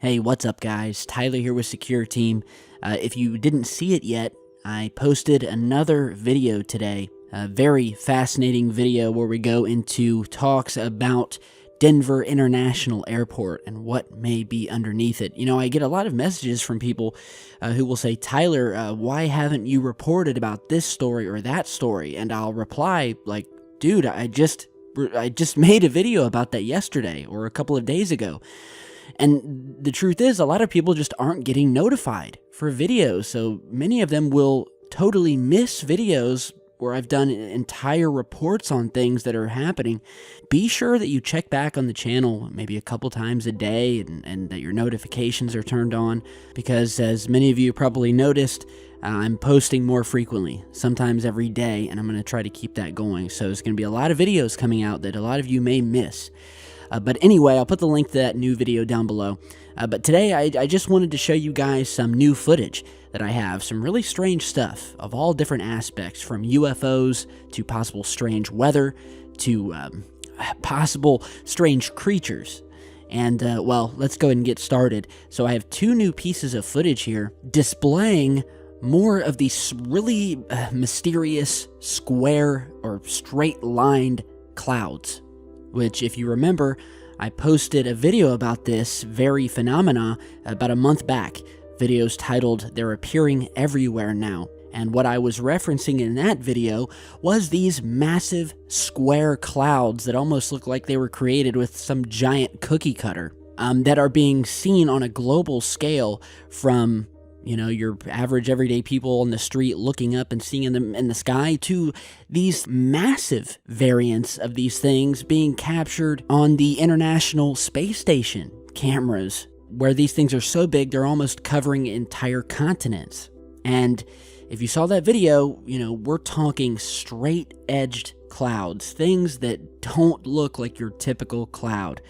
Hey, what's up, guys? Tyler here with Secure Team. If you didn't see it yet, I posted another video today, a very fascinating video where we go into talks about Denver International Airport and what may be underneath it. You know, I get a lot of messages from people who will say, Tyler, why haven't you reported about this story or that story? And I'll reply like, dude, I just made a video about that yesterday or a couple of days ago. And the truth is, a lot of people just aren't getting notified for videos, so many of them will totally miss videos where I've done entire reports on things that are happening. Be sure that you check back on the channel maybe a couple times a day and that your notifications are turned on, because as many of you probably noticed, I'm posting more frequently, sometimes every day, and I'm going to try to keep that going. So there's going to be a lot of videos coming out that a lot of you may miss. But anyway, I'll put the link to that new video down below. But today, I just wanted to show you guys some new footage that I have, some really strange stuff of all different aspects, from UFOs to possible strange weather to possible strange creatures. And, well, let's go ahead and get started. So I have two new pieces of footage here displaying more of these really mysterious square or straight-lined clouds, which, if you remember, I posted a video about this very phenomena about a month back. Videos titled, "They're Appearing Everywhere Now." And what I was referencing in that video was these massive square clouds that almost look like they were created with some giant cookie cutter, that are being seen on a global scale from, you know, your average everyday people on the street looking up and seeing them in the sky, to these massive variants of these things being captured on the International Space Station cameras, where these things are so big they're almost covering entire continents. And if you saw that video, you know, we're talking straight-edged clouds, things that don't look like your typical cloud.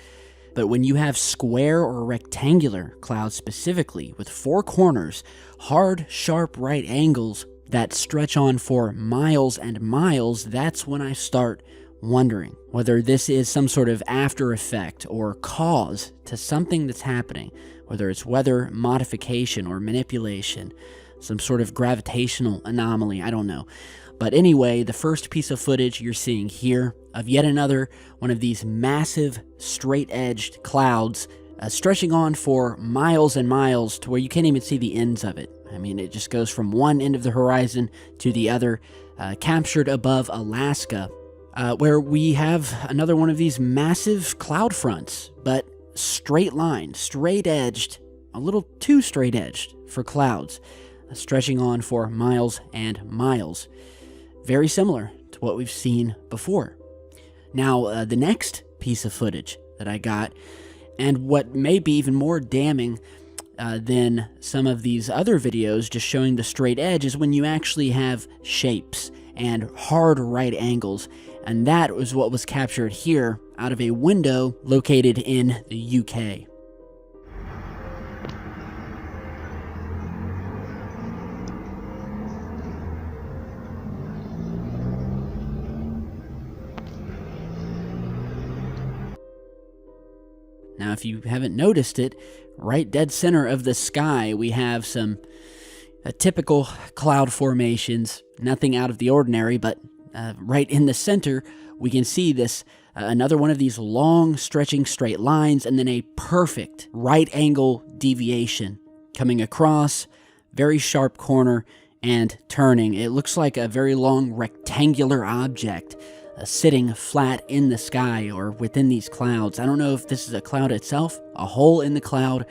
But when you have square or rectangular clouds specifically, with four corners, hard, sharp right angles that stretch on for miles and miles, that's when I start wondering whether this is some sort of after effect or cause to something that's happening, whether it's weather modification or manipulation, some sort of gravitational anomaly, I don't know. But anyway, the first piece of footage you're seeing here of yet another one of these massive straight-edged clouds stretching on for miles and miles to where you can't even see the ends of it. I mean, it just goes from one end of the horizon to the other, captured above Alaska, where we have another one of these massive cloud fronts, but straight line, straight-edged, a little too straight-edged for clouds, stretching on for miles and miles. Very similar to what we've seen before. Now, the next piece of footage that I got, and what may be even more damning than some of these other videos just showing the straight edge, is when you actually have shapes and hard right angles. And that was what was captured here out of a window located in the UK. Now, if you haven't noticed it, right dead center of the sky, we have some typical cloud formations, nothing out of the ordinary, but right in the center, we can see this, another one of these long stretching straight lines, and then a perfect right angle deviation coming across, very sharp corner, and turning. It looks like a very long rectangular object sitting flat in the sky or within these clouds. I don't know if this is a cloud itself, a hole in the cloud,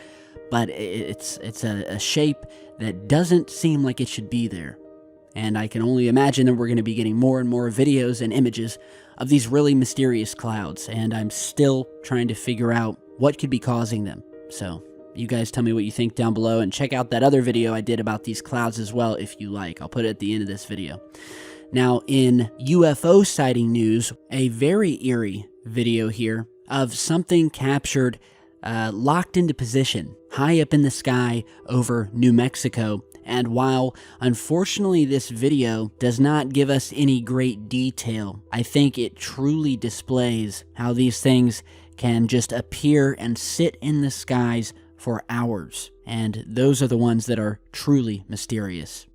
but it's a shape that doesn't seem like it should be there. And I can only imagine that we're going to be getting more and more videos and images of these really mysterious clouds, and I'm still trying to figure out what could be causing them. So you guys tell me what you think down below, and check out that other video I did about these clouds as well if you like. I'll put it at the end of this video. Now, in UFO sighting news, a very eerie video here of something captured, locked into position, high up in the sky over New Mexico. And while, unfortunately, this video does not give us any great detail, I think it truly displays how these things can just appear and sit in the skies for hours, and those are the ones that are truly mysterious.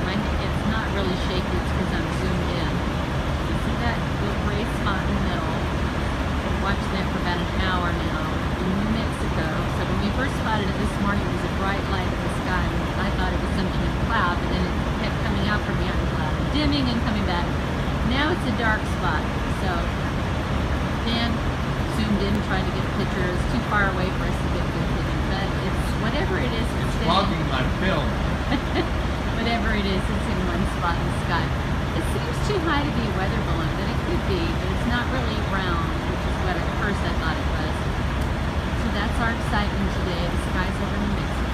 It's not really shaky, it's because I'm zoomed in. You see that little gray spot in the middle? I've watched that for about an hour now in New Mexico. So when we first spotted it this morning, it was a bright light in the sky. I thought it was something in a cloud, but then it kept coming out from behind the cloud, dimming and coming back. Now it's a dark spot. So Dan zoomed in, trying to get a picture. It's too far away for us to get a good picture, but it's whatever it is. It's clogging my film. Whatever it is, it's in one spot in the sky. It seems too high to be a weather balloon, but it could be, but it's not really round, which is what at first I thought it was. So that's our excitement today. The skies over New Mexico.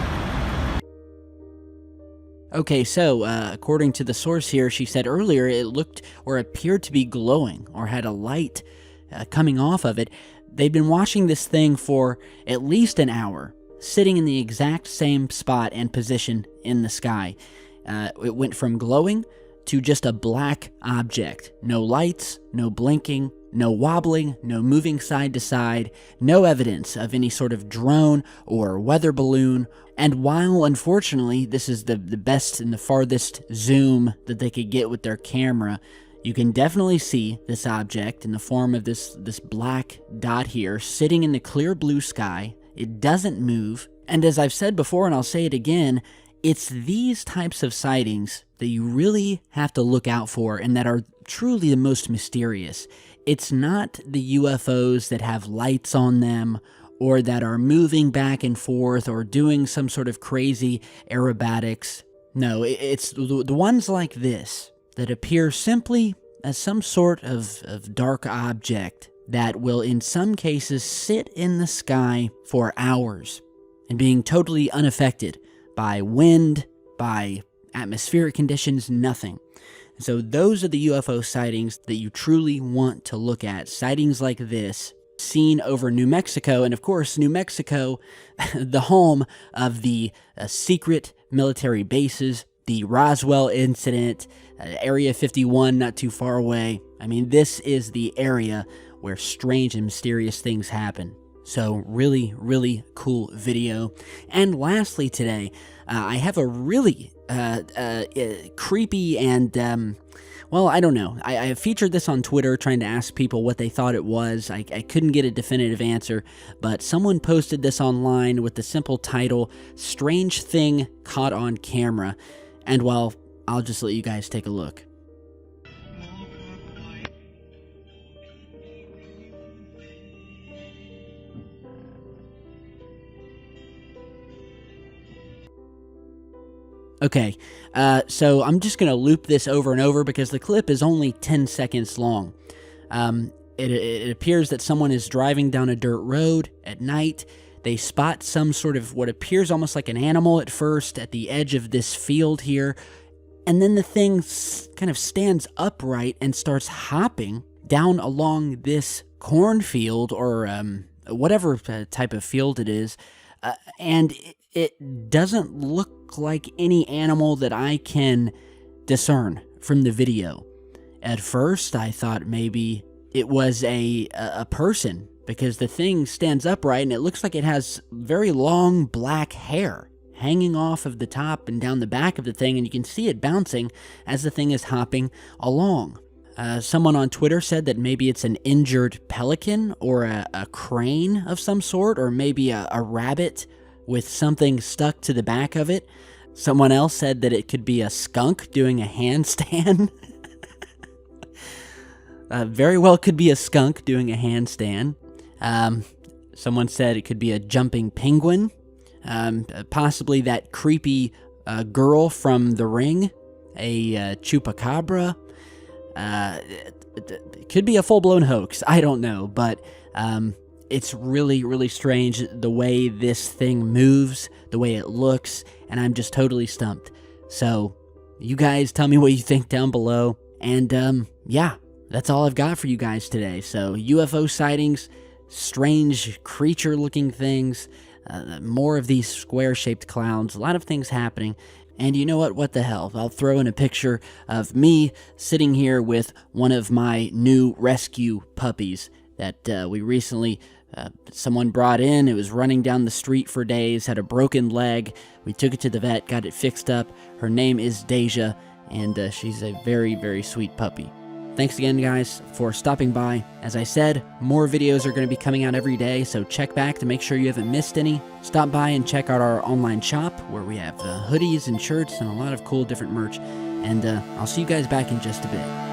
Okay, so according to the source here, she said earlier it looked or appeared to be glowing or had a light coming off of it. They'd been watching this thing for at least an hour, sitting in the exact same spot and position in the sky. It went from glowing to just a black object. No lights, no blinking, no wobbling, no moving side to side, no evidence of any sort of drone or weather balloon. And while, unfortunately, this is the best and the farthest zoom that they could get with their camera, you can definitely see this object in the form of this black dot here sitting in the clear blue sky. It doesn't move. And as I've said before, and I'll say it again, it's these types of sightings that you really have to look out for and that are truly the most mysterious. It's not the UFOs that have lights on them or that are moving back and forth or doing some sort of crazy aerobatics. No, it's the ones like this that appear simply as some sort of dark object that will in some cases sit in the sky for hours and being totally unaffected by wind, by atmospheric conditions, nothing. So those are the UFO sightings that you truly want to look at. Sightings like this seen over New Mexico, and of course New Mexico, the home of the secret military bases, the Roswell incident, Area 51 not too far away. I mean, this is the area where strange and mysterious things happen. So really, really cool video. And lastly today, I have a really creepy and, well, I don't know. I featured this on Twitter trying to ask people what they thought it was. I couldn't get a definitive answer, but someone posted this online with the simple title, "Strange Thing Caught on Camera." And well, I'll just let you guys take a look. Okay, so I'm just going to loop this over and over because the clip is only 10 seconds long. It appears that someone is driving down a dirt road at night. They spot some sort of what appears almost like an animal at first at the edge of this field here, and then the thing kind of stands upright and starts hopping down along this cornfield or whatever type of field it is, and it doesn't look like any animal that I can discern from the video. At first, I thought maybe it was a person because the thing stands upright and it looks like it has very long black hair hanging off of the top and down the back of the thing, and you can see it bouncing as the thing is hopping along. Someone on Twitter said that maybe it's an injured pelican or a crane of some sort, or maybe a rabbit with something stuck to the back of it. Someone else said that it could be a skunk doing a handstand. Very well could be a skunk doing a handstand. Someone said it could be a jumping penguin. Possibly that creepy girl from The Ring, a chupacabra. It could be a full-blown hoax. I don't know, but it's really, really strange the way this thing moves, the way it looks, and I'm just totally stumped. So, you guys tell me what you think down below, and yeah, that's all I've got for you guys today. So, UFO sightings, strange creature-looking things, more of these square-shaped clouds, a lot of things happening. And you know what the hell, I'll throw in a picture of me sitting here with one of my new rescue puppies that we recently someone brought in. It was running down the street for days, had a broken leg. We took it to the vet, got it fixed up. Her name is Deja, and she's a very, very sweet puppy. Thanks again, guys, for stopping by. As I said, more videos are going to be coming out every day, so check back to make sure you haven't missed any. Stop by and check out our online shop, where we have hoodies and shirts and a lot of cool different merch. And I'll see you guys back in just a bit.